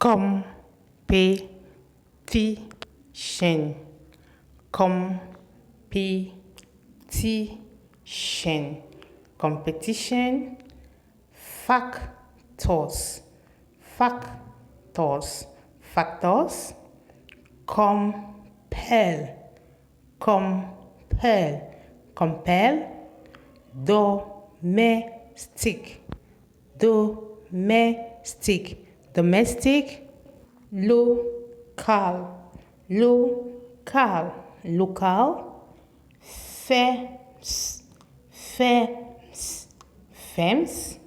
competition, competition, competition, factors, factors, factors, compel, compel, compel, domestic, domestic, domestic, local, local, local, firms, firms, firms,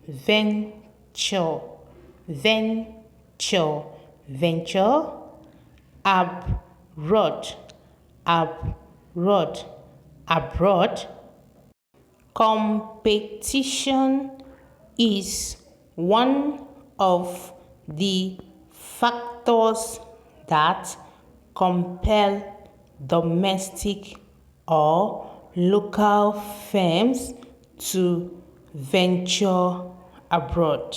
venture, venture, venture, abroad, abroad, abroad. Competition is one of the factors that compel domestic or local firms to venture abroad.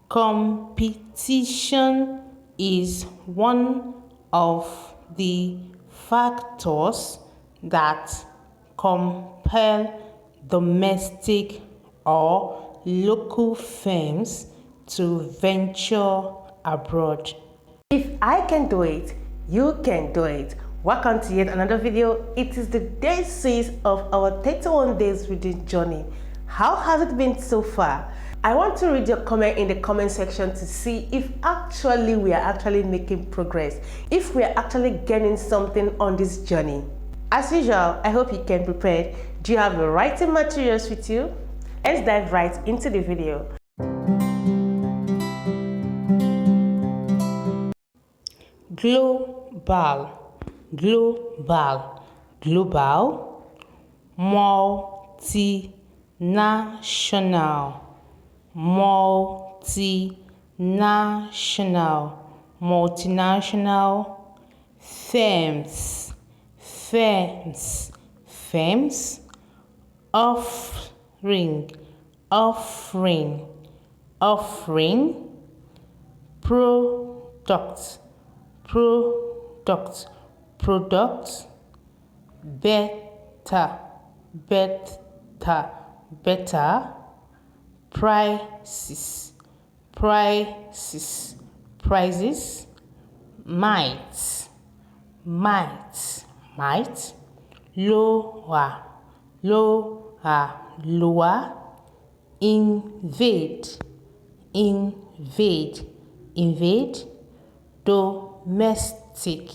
Competition is one of the factors that compel domestic or local firms to venture abroad. If I can do it, you can do it. Welcome to yet another video. It is the day 6 of our 31 days reading journey. How has it been so far? I want to read your comment in the comment section to see if we are actually making progress, if we are actually getting something on this journey. As usual, I hope you came prepared. Do you have your writing materials with you? Let's dive right into the video. Global, global, global, multinational, multinational, multinational, firms, firms, firms, offering, offering, offering, product, product, product, better, better, better, prices, prices, prices, might, might, might, lower, lower, lower, invade, invade, invade, domestic,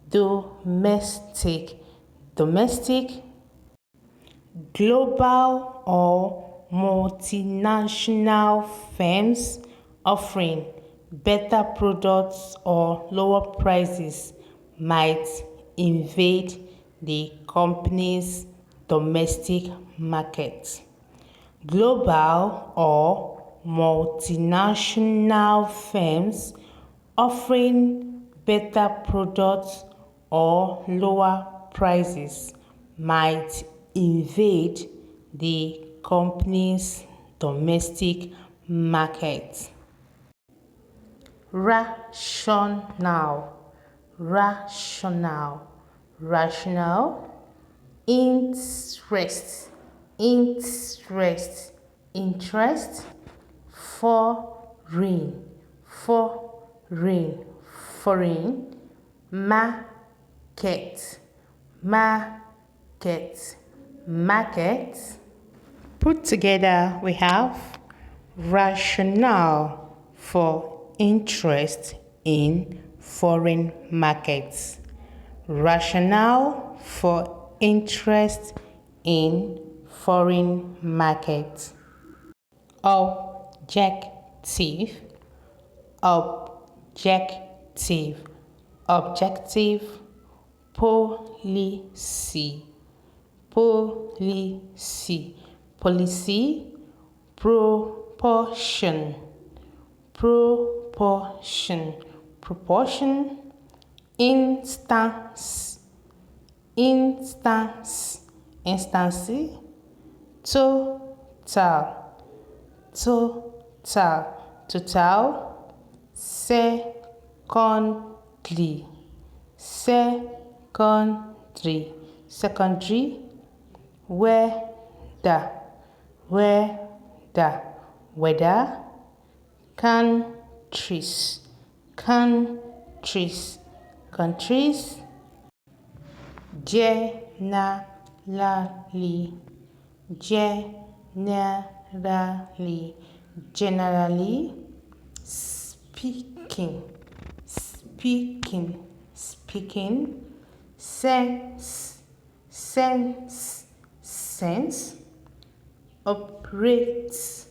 domestic, domestic, global or multinational firms offering better products or lower prices might invade the company's domestic market. Global or multinational firms offering better products or lower prices might invade the company's domestic market. Rational, rational, rational, interest, interest, interest, foreign, foreign, foreign, market, market, market. Put together we have rationale for interest in foreign markets, rationale for interest in foreign markets, objective, objective, objective, policy, policy, policy, proportion, proportion, proportion, instance, instance, instance, total, total, total, secondly, secondary, secondary, weather, weather, weather, countries, countries, countries, generally, generally, generally, speaking, speaking, speaking, sense, sense, sense, operates,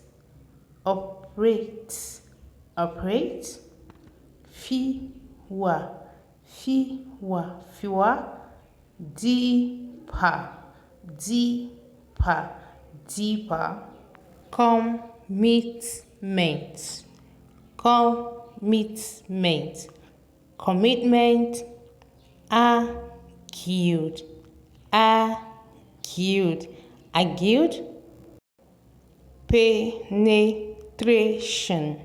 operates, operate, fewer, fewer, fewer, deeper, deeper, deeper, commitment, commitment, commitment, argued, argued, argued, penetration,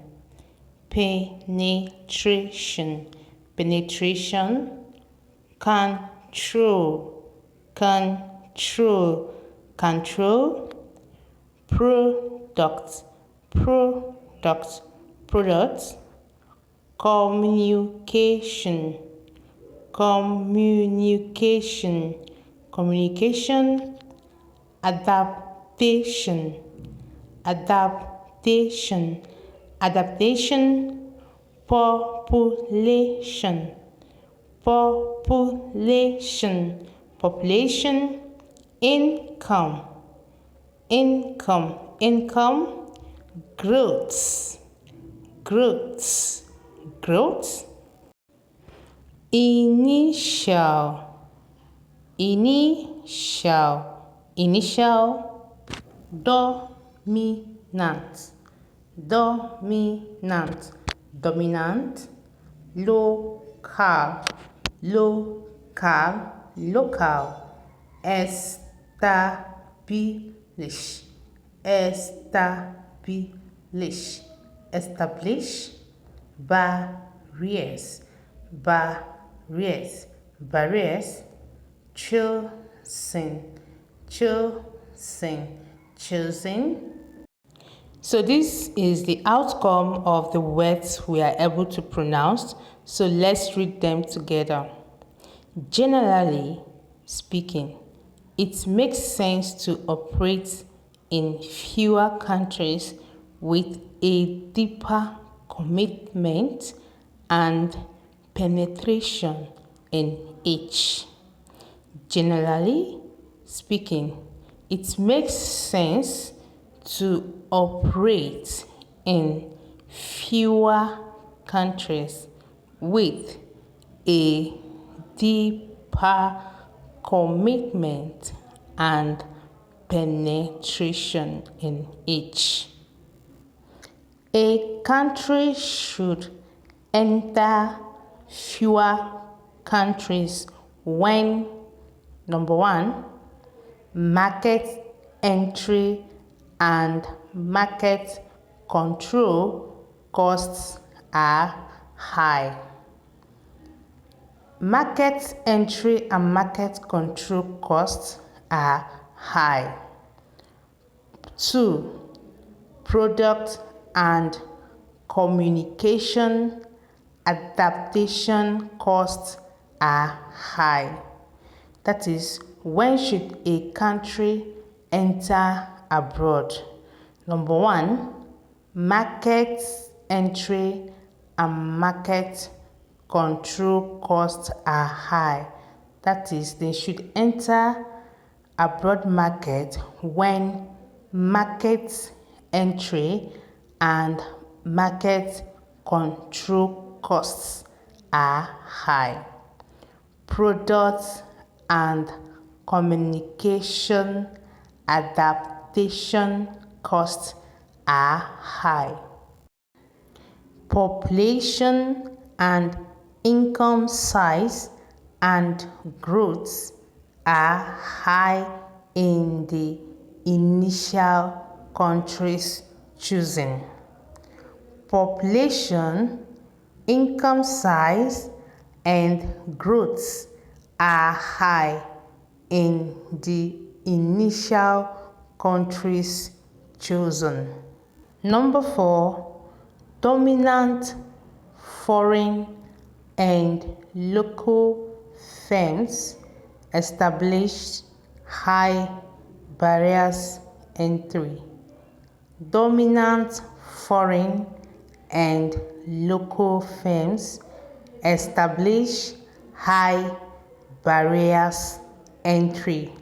penetration, penetration, control, control, control, product, product, product, communication, communication, communication, adaptation, adaptation, adaptation, population, population, population, income, income, income, growth, growth, growth, initial, initial, initial, dominant, dominant, dominant, local, local, local, establish, establish, establish, barriers, barriers, barriers, chosen, chosen, chosen. So this is the outcome of the words we are able to pronounce. So let's read them together. Generally speaking, it makes sense to operate in fewer countries with a deeper commitment and penetration in each. Generally speaking, it makes sense to operate in fewer countries with a deeper commitment and penetration in each. A country should enter fewer countries when, number one, market entry and market control costs are high. Market entry and market control costs are high. 2. Product and communication adaptation costs are high. That is, when should a country enter abroad? Number one, market entry and market control costs are high. That is, they should enter abroad market when market entry and market control costs are high. Products and communication adaptation costs are high. Population and income size and growth are high in the initial countries chosen. Population income size and growth are high in the initial countries chosen. Number 4, dominant foreign and local firms established high barriers entry. Dominant foreign and local firms establish high barriers entry.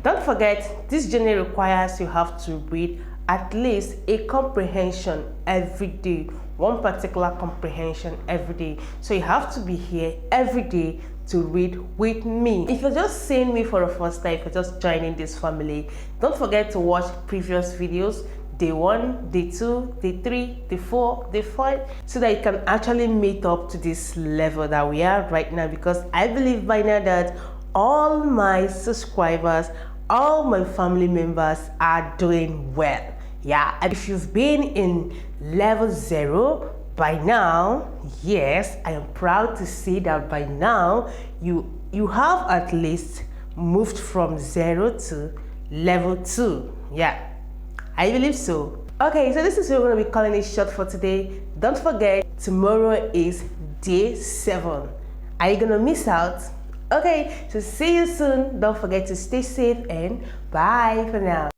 Don't forget, this journey requires you have to read at least a comprehension every day, one particular comprehension every day. So you have to be here every day to read with me. If you're just seeing me for the first time, if you're just joining this family, don't forget to watch previous videos, day 1, day 2, day 3, day 4, day 5, so that you can actually meet up to this level that we are right now, because I believe by now that all my subscribers, all my family members are doing well. Yeah, and if you've been in level 0 by now, yes, I am proud to say that by now you have at least moved from 0 to level 2. Yeah, I believe so. Okay, so this is what we're going to be calling it short for today. Don't forget, tomorrow is day 7. Are you going to miss out? Okay, so see you soon. Don't forget to stay safe and bye for now.